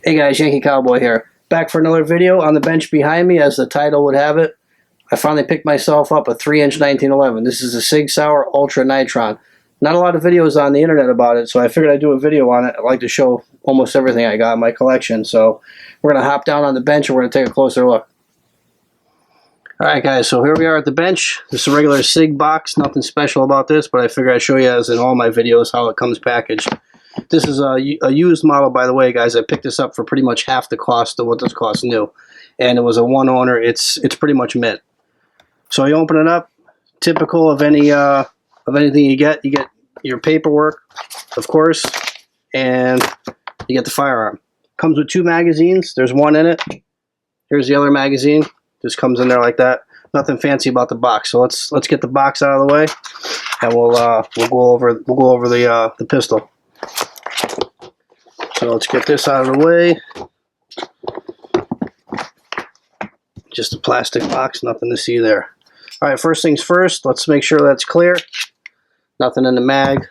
Hey guys, Yankee Cowboy here. Back for another video on the bench behind me, as the title would have it. I finally picked myself up a 3-inch 1911. This is a Sig Sauer Ultra Nitron. Not a lot of videos on the internet about it, so I figured I'd do a video on it. I like to show almost everything I got in my collection. So we're going to hop down on the bench and we're going to take a closer look. Alright guys, so here we are at the bench. This is a regular Sig box, nothing special about this, but I figured I'd show you, as in all my videos, how it comes packaged. This is a used model, by the way, guys. I picked this up for pretty much half the cost of what this costs new. And it was a one owner. It's pretty much mint. So you open it up, typical of any anything you get your paperwork, of course, and you get the firearm. Comes with 2 magazines. There's one in it. Here's the other magazine. Just comes in there like that. Nothing fancy about the box. So let's get the box out of the way, and we'll go over the pistol. So let's get this out of the way. Just a plastic box, nothing to see there. Alright, first things first, let's make sure that's clear. Nothing in the mag.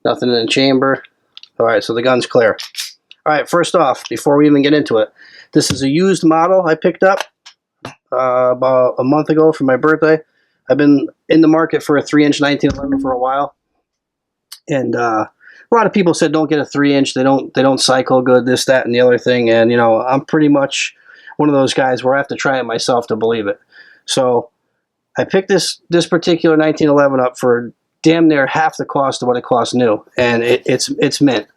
Nothing in the chamber. Alright, so the gun's clear. Alright, first off, before we even get into it, this is a used model I picked up about a month ago for my birthday. I've been in the market for a 3-inch 1911 for a while. And a lot of people said don't get a 3-inch. They don't cycle good, this, that, and the other thing. And you know, I'm pretty much one of those guys where I have to try it myself to believe it. So I picked this particular 1911 up for damn near half the cost of what it costs new, and it's mint.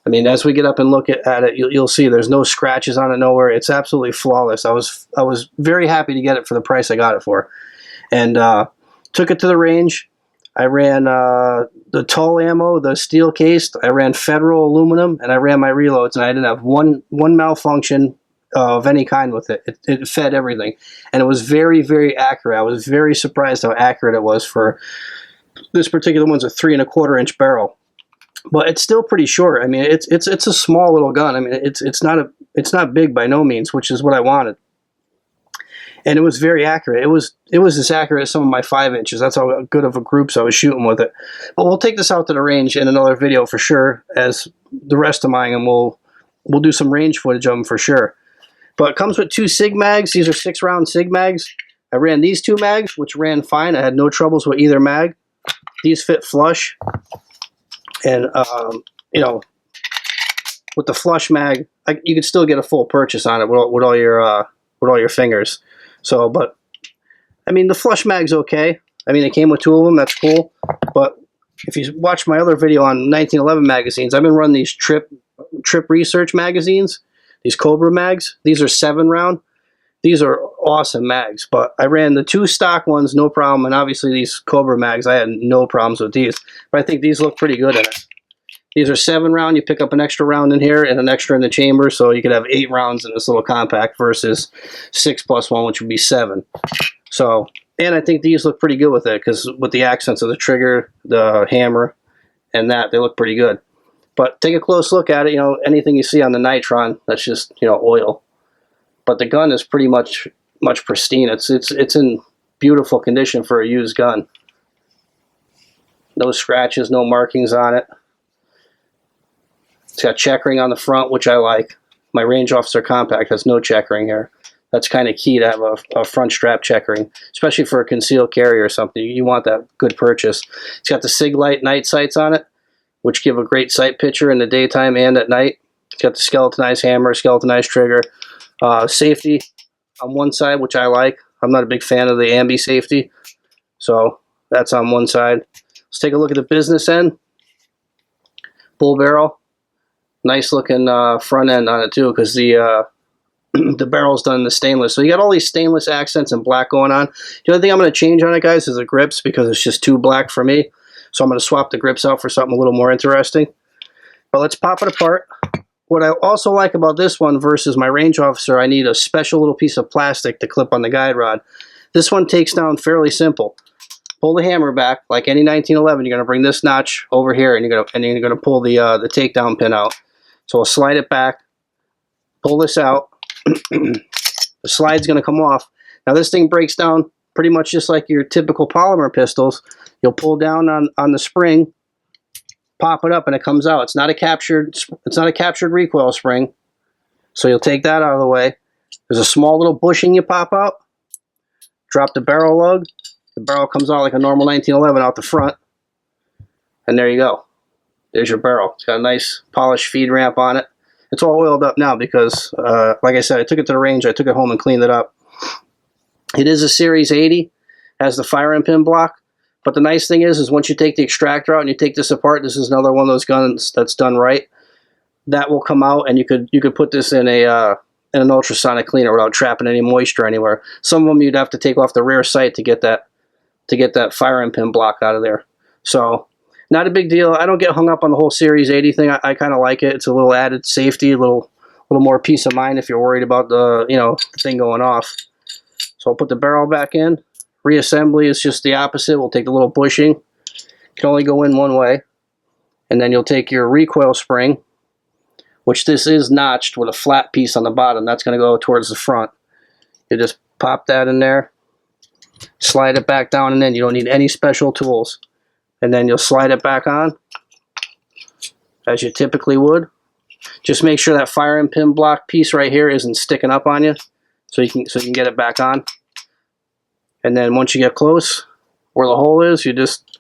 I mean, as we get up and look at it, you'll see there's no scratches on it nowhere. It's absolutely flawless. I was very happy to get it for the price I got it for, and took it to the range. I ran the Tull ammo, the steel cased. I ran Federal aluminum, and I ran my reloads, and I didn't have one malfunction of any kind with it. It fed everything, and it was very, very accurate. I was very surprised how accurate it was for this particular one's a 3 1/4 inch barrel, but it's still pretty short. I mean, it's a small little gun. I mean, it's not big by no means, which is what I wanted. And it was very accurate. It was as accurate as some of my 5-inches. That's how good of a groups I was shooting with it. But we'll take this out to the range in another video for sure, as the rest of mine, and we'll do some range footage of them for sure. But it comes with 2 Sig mags. These are 6-round Sig mags. I ran these 2 mags, which ran fine. I had no troubles with either mag. These fit flush. And, you know, with the flush mag, you could still get a full purchase on it with all your fingers. So, but, I mean, the flush mag's okay. I mean, it came with 2 of them. That's cool. But if you watch my other video on 1911 magazines, I've been running these Trip Research magazines, these Cobra mags. These are 7-round. These are awesome mags. But I ran the 2 stock ones, no problem. And obviously these Cobra mags, I had no problems with these. But I think these look pretty good in it. These are 7-round. You pick up an extra round in here and an extra in the chamber, so you could have 8 rounds in this little compact versus 6 + 1, which would be 7. So, and I think these look pretty good with it, because with the accents of the trigger, the hammer, and that, they look pretty good. But take a close look at it. You know, anything you see on the nitron, that's just, you know, oil. But the gun is pretty much pristine. It's in beautiful condition for a used gun. No scratches, no markings on it. It's got checkering on the front, which I like. My Range Officer Compact has no checkering here. That's kind of key to have a front strap checkering, especially for a concealed carry or something. You want that good purchase. It's got the Sig Light night sights on it, which give a great sight picture in the daytime and at night. It's got the skeletonized hammer, skeletonized trigger. Safety on one side, which I like. I'm not a big fan of the ambi safety, so that's on one side. Let's take a look at the business end. Bull barrel. Nice looking front end on it too, because the barrel's done in the stainless. So you got all these stainless accents and black going on. The only thing I'm going to change on it, guys, is the grips, because it's just too black for me. So I'm going to swap the grips out for something a little more interesting. But let's pop it apart. What I also like about this one versus my Range Officer, I need a special little piece of plastic to clip on the guide rod. This one takes down fairly simple. Pull the hammer back like any 1911. You're going to bring this notch over here, and you're going to pull the takedown pin out. So I'll slide it back, pull this out. The slide's going to come off. Now this thing breaks down pretty much just like your typical polymer pistols. You'll pull down on the spring, pop it up and it comes out. It's not a captured recoil spring. So you'll take that out of the way. There's a small little bushing you pop out. Drop the barrel lug. The barrel comes out like a normal 1911 out the front. And there you go. There's your barrel. It's got a nice polished feed ramp on it. It's all oiled up now because, like I said, I took it to the range. I took it home and cleaned it up. It is a Series 80. Has the fire and pin block. But the nice thing is once you take the extractor out and you take this apart, this is another one of those guns that's done right. That will come out, and you could put this in an ultrasonic cleaner without trapping any moisture anywhere. Some of them you'd have to take off the rear sight to get that fire and pin block out of there. So not a big deal. I don't get hung up on the whole Series 80 thing. I kind of like it. It's a little added safety, a little more peace of mind if you're worried about the the thing going off. So I'll put the barrel back in. Reassembly is just the opposite. We'll take the little bushing. It can only go in one way. And then you'll take your recoil spring, which this is notched with a flat piece on the bottom. That's going to go towards the front. You just pop that in there, slide it back down, and then you don't need any special tools. And then you'll slide it back on, as you typically would. Just make sure that fire and pin block piece right here isn't sticking up on you, so you can get it back on. And then once you get close, where the hole is, you just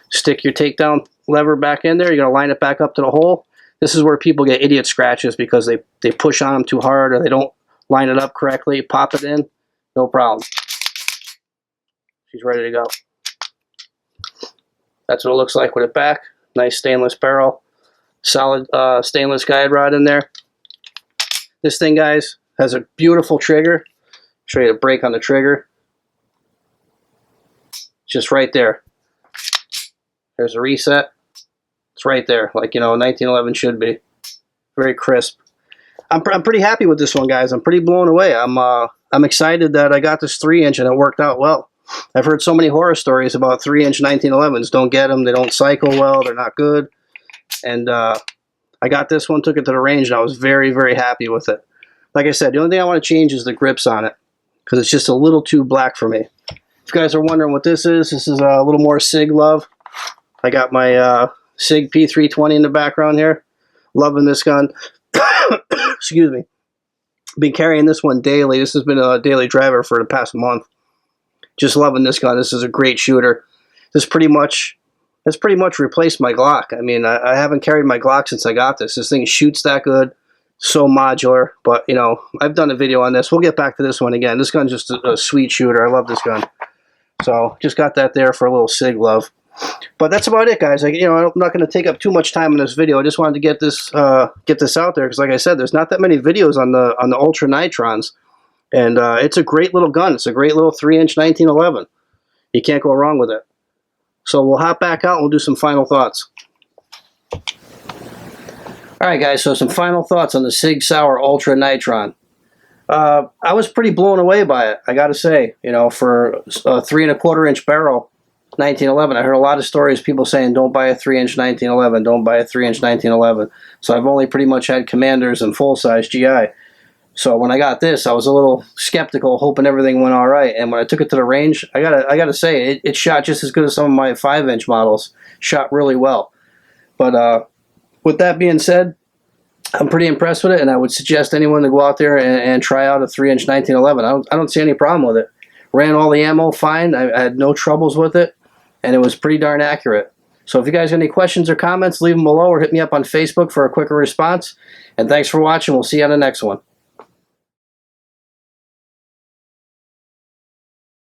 stick your takedown lever back in there. You're going to line it back up to the hole. This is where people get idiot scratches because they push on them too hard or they don't line it up correctly. Pop it in, no problem. She's ready to go. That's what it looks like with it back. Nice stainless barrel. Solid stainless guide rod in there. This thing, guys, has a beautiful trigger. Show you the break on the trigger. Just right there. There's a reset. It's right there, like 1911 should be. Very crisp. I'm pretty happy with this one, guys. I'm pretty blown away. I'm excited that I got this 3-inch and it worked out well. I've heard so many horror stories about 3-inch 1911s. Don't get them. They don't cycle well. They're not good. And I got this one, took it to the range, and I was very, very happy with it. Like I said, the only thing I want to change is the grips on it because it's just a little too black for me. If you guys are wondering what this is a little more SIG love. I got my SIG P320 in the background here. Loving this gun. Excuse me. Been carrying this one daily. This has been a daily driver for the past month. Just loving this gun. This is a great shooter. This pretty much replaced my Glock. I mean, I haven't carried my Glock since I got this. This thing shoots that good. So modular. But, I've done a video on this. We'll get back to this one again. This gun's just a sweet shooter. I love this gun. So, just got that there for a little SIG love. But that's about it, guys. I'm not going to take up too much time in this video. I just wanted to get this out there because, like I said, there's not that many videos on the Ultra Nitrons, and it's a great little gun. It's a great little 3-inch 1911. You can't go wrong with it. So we'll hop back out and we'll do some final thoughts. All right, guys. So some final thoughts on the Sig Sauer Ultra Nitron. I was pretty blown away by it. I got to say, for a 3¼ inch barrel. 1911. I heard a lot of stories, people saying don't buy a 3-inch 1911, don't buy a 3-inch 1911. So I've only pretty much had Commanders and full-size GI. So when I got this, I was a little skeptical, hoping everything went all right. And when I took it to the range, I gotta say, it shot just as good as some of my 5-inch models. Shot really well. But with that being said, I'm pretty impressed with it, and I would suggest anyone to go out there and try out a 3-inch 1911. I don't see any problem with it. Ran all the ammo fine. I had no troubles with it. And it was pretty darn accurate. So if you guys have any questions or comments, leave them below or hit me up on Facebook for a quicker response. And thanks for watching. We'll see you on the next one.